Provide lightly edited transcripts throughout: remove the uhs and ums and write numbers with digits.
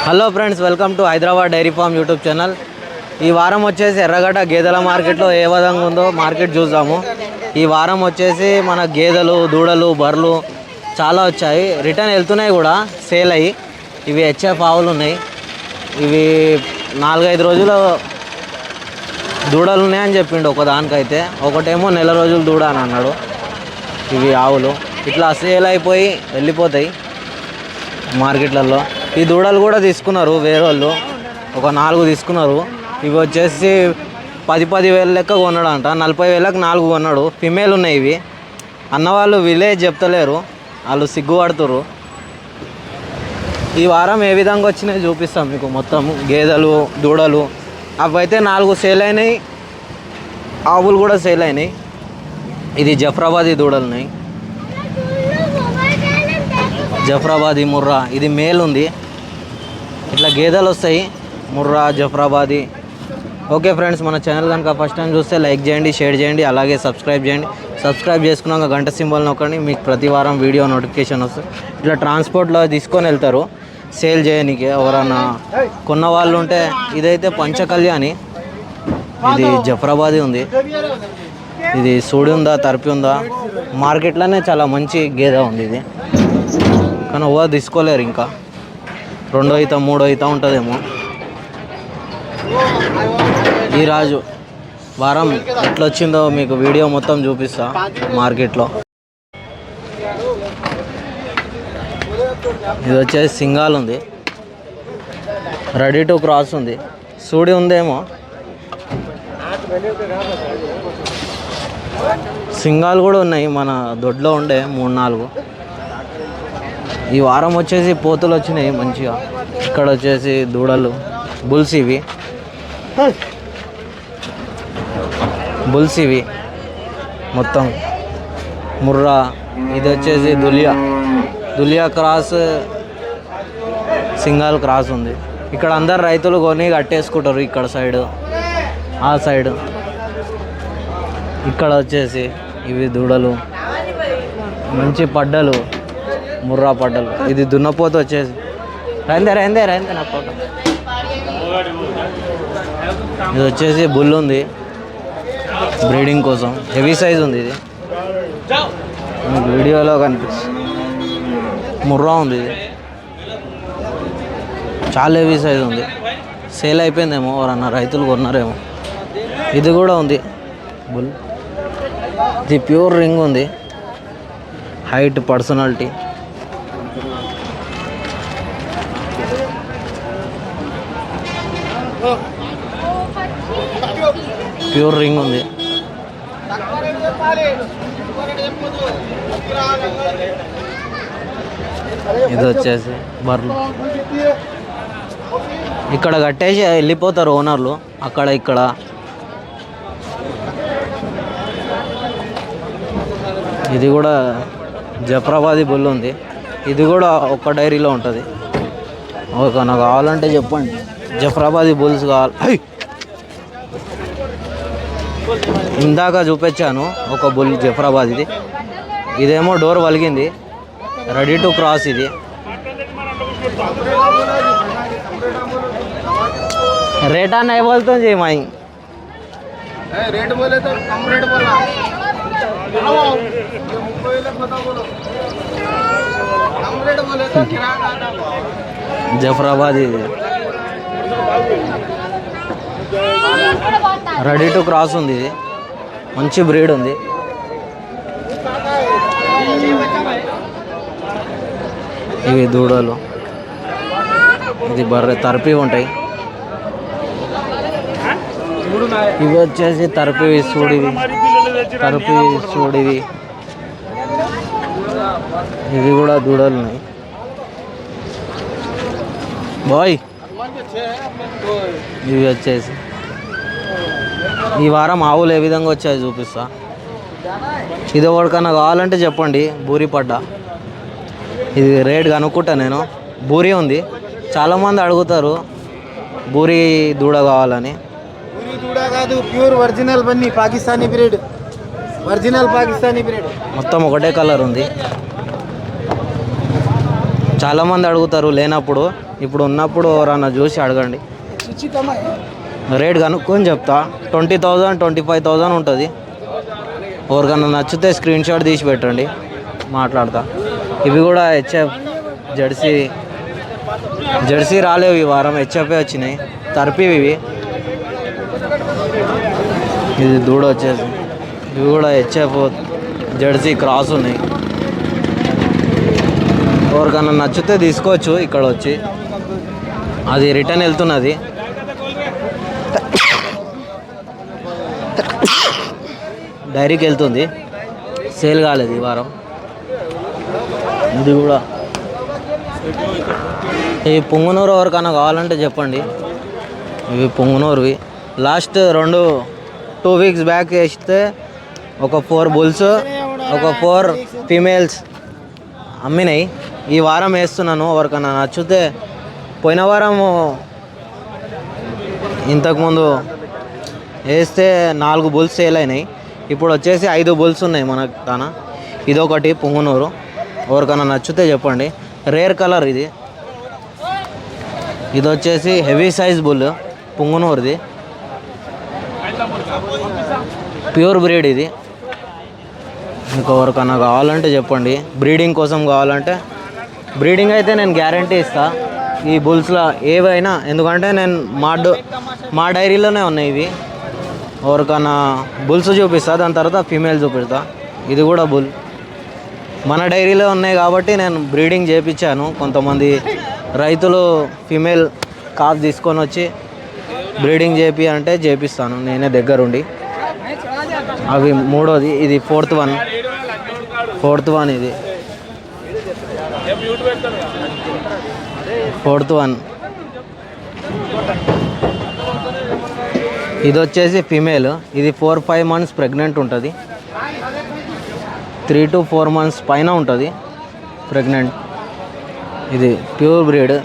Hello friends, welcome to Hyderabad dairy farm YouTube channel. ఈ వారం వచ్చేసి ఎర్రగడ్డ గేదెల మార్కెట్లో ఏ విధంగా ఉందో మార్కెట్ చూద్దాము. ఈ వారం వచ్చేసి మన గేదెలు, దూడలు, బర్రెలు చాలా వచ్చాయి. రిటర్న్ వెళ్తున్నాయి కూడా, సేల్ అయ్యి. ఇవి హెచ్ఎఫ్ ఆవులు ఉన్నాయి. ఇవి 4-5 రోజులు దూడలు ఉన్నాయని చెప్పిండు ఒకదానికైతే. ఒకటేమో నెల రోజులు దూడ అని అన్నాడు. ఇవి ఆవులు ఇట్లా సేల్ అయిపోయి వెళ్ళిపోతాయి మార్కెట్లలో. ఈ దూడలు కూడా తీసుకున్నారు వేరే వాళ్ళు, ఒక 4 తీసుకున్నారు. ఇవి వచ్చేసి 10,000 లెక్క కొన్నాడంట. 40,000కి 4 కొన్నాడు. ఫిమేల్ ఉన్నాయి ఇవి. అన్నవాళ్ళు విలేజ్ చెప్తలేరు, వాళ్ళు సిగ్గుపడుతురు. ఈ వారం ఏ విధంగా వచ్చినాయి చూపిస్తాం మీకు. మొత్తం గేదెలు, దూడలు అవైతే 4 సేల్ అయినాయి. ఆవులు కూడా సేల్ అయినాయి. ఇది జఫ్రాబాదీ దూడలు ఉన్నాయి. జఫ్రాబాదీ, ముర్రా. ఇది మేల్ ఉంది. ఇట్లా గేదెలు వస్తాయి, ముర్రా, జఫ్రాబాదీ. ఓకే ఫ్రెండ్స్, మన ఛానల్ కనుక ఫస్ట్ టైం చూస్తే లైక్ చేయండి, షేర్ చేయండి, అలాగే సబ్స్క్రైబ్ చేయండి. సబ్స్క్రైబ్ చేసుకున్నాక గంట సింబల్ నొక్కండి, మీకు ప్రతి వారం వీడియో నోటిఫికేషన్ వస్తుంది. ఇట్లా ట్రాన్స్పోర్ట్లో తీసుకొని వెళ్తారు సేల్ చేయడానికి. ఎవరన్నా కొన్న వాళ్ళు ఉంటే. ఇదైతే పంచకళ్యాణి. ఇది జఫ్రాబాదీ ఉంది. ఇది సూడి ఉందా, తరిపి ఉందా. మార్కెట్లోనే చాలా మంచి గేదె ఉంది ఇది, కానీ ఎవరు తీసుకోలేరు. ఇంకా 2వ ఈత 3వ ఈత ఉంటుందేమో. ఈ రాజు వారం ఎట్లా వచ్చిందో మీకు వీడియో మొత్తం చూపిస్తా మార్కెట్లో. ఇది వచ్చేసి సింగాల్ ఉంది, రెడీ టు క్రాస్ ఉంది. సూడి ఉందేమో. సింగాలు కూడా ఉన్నాయి, మన దొడ్లో ఉండే 3-4. ఈ వారం వచ్చేసి పోతులు వచ్చినాయి మంచిగా. ఇక్కడ వచ్చేసి దూడలు, బుల్స్. ఇవి బుల్స్, ఇవి మొత్తం ముర్రా. ఇది వచ్చేసి దులియా క్రాస్, సింగాల్ క్రాస్ ఉంది. ఇక్కడ అందరు రైతులు కొని కట్టేసుకుంటారు. ఇక్కడ సైడు, ఆ సైడు. ఇక్కడ వచ్చేసి ఇవి దూడలు, మంచి పడ్డలు, ముర్రా పడ్డలు. ఇది దున్నపోత వచ్చేసి రైందే నా ఫోటో. ఇది వచ్చేసి బుల్ ఉంది, బ్రీడింగ్ కోసం. హెవీ సైజ్ ఉంది ఇది, మీకు వీడియోలో కనిపిస్తుంది. ముర్రా ఉంది, ఇది చాలా హెవీ సైజ్ ఉంది. సేల్ అయిపోయిందేమో, ఎవరన్నా రైతులు కొన్నారేమో. ఇది కూడా ఉంది బుల్. ఇది ప్యూర్ రింగ్ ఉంది, హైట్, పర్సనాలిటీ. ప్యూర్ రింగ్ ఉంది. ఇది వచ్చేసి బర్రెలు. ఇక్కడ కట్టేసి వెళ్ళిపోతారు ఓనర్లు, అక్కడ ఇక్కడ. ఇది కూడా జఫ్రాబాదీ బుల్ ఉంది. ఇది కూడా ఒక్క డైరీలో ఉంటుంది. ఓకే, నాకు కావాలంటే చెప్పండి. జఫ్రాబాదీ బుల్స్ కావాలి. ఇందాక చూపించాను ఒక బుల్ జఫ్రాబాదీది. ఇదేమో డోర్ వలిగింది, రెడీ టు క్రాస్. ఇది రేట్ అన్న ఇవ్వాల్తుంది మాయి. జఫ్రాబాదీ రెడీ టు క్రాస్ ఉంది. ఇది మంచి బ్రీడ్ ఉంది. ఇవి దూడలు, ఇది బర్రె. తరపి ఉంటాయి. ఇవి వచ్చేసి తరపి సూడివి, తరపి సూడివి. ఇవి కూడా దూడలు ఉన్నాయి. బాయ్, ఇవి వచ్చేసి ఈ వారం ఆవులు ఏ విధంగా వచ్చాయి చూపిస్తా. ఇది ఎవరికన్నా కావాలంటే చెప్పండి. బూరిపడ్డ ఇది రేట్ కనుక్కుంటా నేను. బూరి ఉంది, చాలామంది అడుగుతారు బూరి దూడ కావాలని. బూరి దూడ కాదు, pure original Bunny, Pakistani breed. Original Pakistani breed. మొత్తం ఒకటే కలర్ ఉంది. చాలామంది అడుగుతారు లేనప్పుడు, ఇప్పుడు ఉన్నప్పుడు ఎవరన్నా చూసి అడగండి. రేట్ కనుక్కొని చెప్తా. 20,000 25,000 ఉంటుంది. ఎవరికన్నా నచ్చితే స్క్రీన్ షాట్ తీసి పెట్టండి, మాట్లాడతా. ఇవి కూడా హెచ్ఎఫ్ జెర్సీ రాలేవు ఈ వారం, హెచ్ఎఫ్ఏ వచ్చినాయి. తర్పివి ఇవి. ఇది దూడ వచ్చేసి ఇవి కూడా హెచ్ఎఫ్ జెర్సీ క్రాస్ ఉన్నాయి. ఎవరికన్నా నచ్చితే తీసుకోవచ్చు. ఇక్కడ వచ్చి అది రిటర్న్ వెళ్తున్నది. డైరీకి వెళ్తుంది, సేల్ కాలేదు ఈ వారం. ఇది కూడా ఈ పుంగనూరు ఎవరికన్నా కావాలంటే చెప్పండి. ఇవి పుంగనూరువి. లాస్ట్ 2 వీక్స్ బ్యాక్ వేస్తే ఒక 4 బుల్స్, ఒక 4 ఫీమేల్స్ అమ్మినాయి. ఈ వారం వేస్తున్నాను. ఎవరికన్నా నచ్చితే, పోయిన వారం ఇంతకుముందు వేస్తే 4 బుల్స్ సేల్ అయినాయి. ఇప్పుడు వచ్చేసి 5 బుల్స్ ఉన్నాయి మన తన. ఇదొకటి పుంగనూరు. ఎవరికన్నా నచ్చితే చెప్పండి. రేర్ కలర్ ఇది. ఇది వచ్చేసి హెవీ సైజ్ బుల్ పుంగనూరుది, ప్యూర్ బ్రీడ్ ఇది. మీకు ఎవరికన్నా కావాలంటే చెప్పండి. బ్రీడింగ్ కోసం కావాలంటే, బ్రీడింగ్ అయితే నేను గ్యారంటీ ఇస్తా ఈ బుల్స్లో ఏవైనా. ఎందుకంటే నేను మా డైరీలోనే ఉన్నాయి ఇవి. ఎవరికన్నా బుల్స్ చూపిస్తా, దాని తర్వాత ఫీమేల్ చూపిస్తా. ఇది కూడా బుల్ మన డైరీలో ఉన్నాయి కాబట్టి నేను బ్రీడింగ్ చేయించాను. కొంతమంది రైతులు ఫీమేల్ కాఫ్ తీసుకొని వచ్చి బ్రీడింగ్ అంటే చేపిస్తాను నేనే దగ్గరుండి. అవి మూడోది. ఇది ఫోర్త్ వన్ ఇది ఫోర్త్ వన్. ఇది వచ్చేసి ఫీమేల్. ఇది 4-5 months ప్రెగ్నెంట్ ఉంటుంది. 3 to 4 months పైన ఉంటుంది ప్రెగ్నెంట్. ఇది ప్యూర్ బ్రీడ్.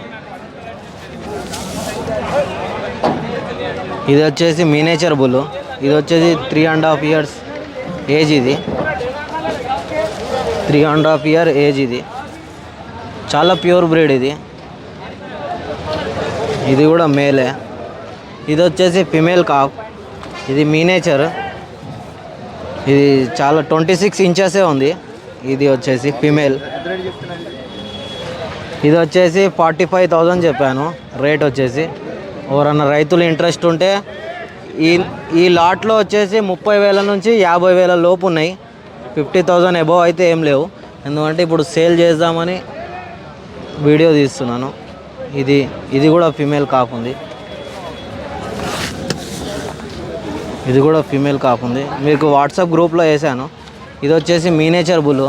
ఇది వచ్చేసి మినేచర్ బుల్. ఇది వచ్చేసి 3.5 years ఏజ్. ఇది 3.5 year ఏజ్. ఇది చాలా ప్యూర్ బ్రీడ్. ఇది కూడా మేలే. ఇది వచ్చేసి ఫిమేల్ కాఫ్. ఇది మినేచర్. ఇది చాలా 26 inches ఉంది. ఇది వచ్చేసి ఫిమేల్. ఇది వచ్చేసి 45,000 చెప్పాను రేట్ వచ్చేసి. ఎవరన్నా రైతులు ఇంట్రెస్ట్ ఉంటే ఈ లాట్లో వచ్చేసి 30,000 నుంచి 50,000 లోపు ఉన్నాయి. 50,000 అబోవ్ అయితే ఏం లేవు. ఎందుకంటే ఇప్పుడు సేల్ చేద్దామని వీడియో తీస్తున్నాను. ఇది కూడా ఫిమేల్ కాఫ్ ఉంది. ఇది కూడా ఫీమేల్ కాఫ్ ఉంది. మీకు వాట్సాప్ గ్రూప్లో వేసాను. ఇది వచ్చేసి మినేచర్ బుల్.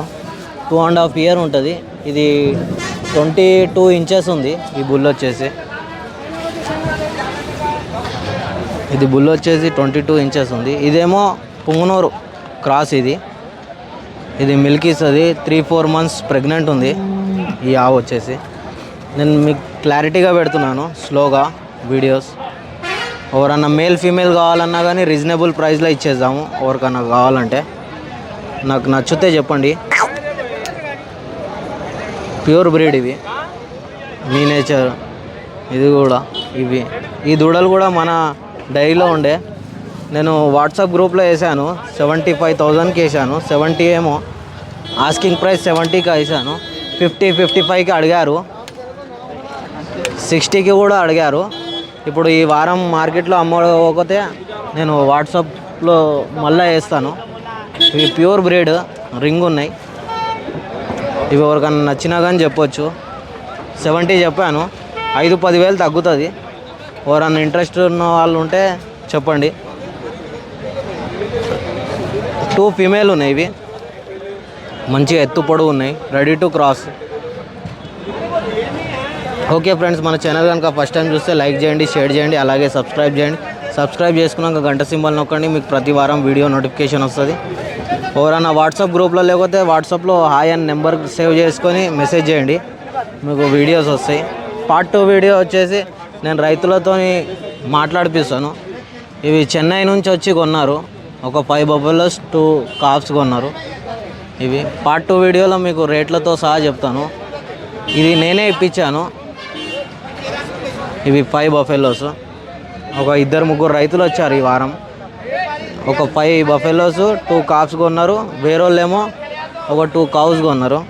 2.5 year ఉంటుంది. ఇది 22 inches ఉంది ఈ బుల్ వచ్చేసి. ఇది బుల్ వచ్చేసి 22 inches ఉంది. ఇదేమో పుంగనూరు క్రాస్. ఇది మిల్క్ ఇస్తుంది. 3-4 months ప్రెగ్నెంట్ ఉంది ఈ ఆవు వచ్చేసి. నేను మీకు క్లారిటీగా పెడుతున్నాను స్లోగా వీడియోస్. ఎవరన్నా మేల్ ఫీమేల్ కావాలన్నా కానీ రీజనబుల్ ప్రైస్లో ఇచ్చేద్దాము. ఎవరికన్నా కావాలంటే నాకు నచ్చితే చెప్పండి. ప్యూర్ బ్రీడ్ ఇవి. మినేచర్. ఇది కూడా ఈ దూడలు కూడా మన డైరీలో ఉండే. నేను వాట్సాప్ గ్రూప్లో వేసాను. 75,000కి వేసాను. 70 ఏమో ఆస్కింగ్ ప్రైస్ 70కి వేసాను. 50-55కి అడిగారు. 60కి కూడా అడిగారు. ఇప్పుడు ఈ వారం మార్కెట్లో అమ్మకపోతే నేను వాట్సాప్లో మళ్ళీ వేస్తాను. ఇవి ప్యూర్ బ్రీడ్ రింగ్ ఉన్నాయి. ఇవి ఎవరికన్నా నచ్చినా కానీ చెప్పొచ్చు. 70 చెప్పాను. 5-10 తగ్గుతుంది. ఎవరన్నా ఇంట్రెస్ట్ ఉన్న వాళ్ళు ఉంటే చెప్పండి. 2 ఫీమేల్ ఉన్నాయి. ఇవి మంచిగా ఎత్తు పొడవు ఉన్నాయి. Ready to cross. Okay friends, మన ఛానల్ కనుక ఫస్ట్ టైం చూస్తే లైక్ చేయండి, షేర్ చేయండి, అలాగే సబ్స్క్రైబ్ చేయండి. సబ్స్క్రైబ్ చేసుకున్నాక గంట సింబల్ నొక్కండి. మీకు ప్రతి వారం వీడియో నోటిఫికేషన్ వస్తుంది. ఎవరైనా వాట్సాప్ గ్రూప్లో లేకపోతే వాట్సాప్లో హాయ్ అని నెంబర్ సేవ్ చేసుకొని మెసేజ్ చేయండి. మీకు వీడియోస్ వస్తాయి. పార్ట్ 2 వీడియో వచ్చేసి నేను రైతులతో మాట్లాడిపిస్తాను. ఇవి చెన్నై నుంచి వచ్చి కొన్నారు. ఒక 5 బఫెలోస్ 2 కాఫ్స్ కొన్నారు. ఇవి పార్ట్ 2 వీడియోలో మీకు రేట్లతో సహా చెప్తాను. ఇది నేనే ఇప్పించాను. ఇవి 5 బఫెలోస్. ఒక 2-3 రైతులు వచ్చారు ఈ వారం. ఒక 5 బఫెలోస్, 2 కాప్స్ కొన్నారు. వేరేళ్ళేమో ఒక 2 కౌస్ కొన్నారు.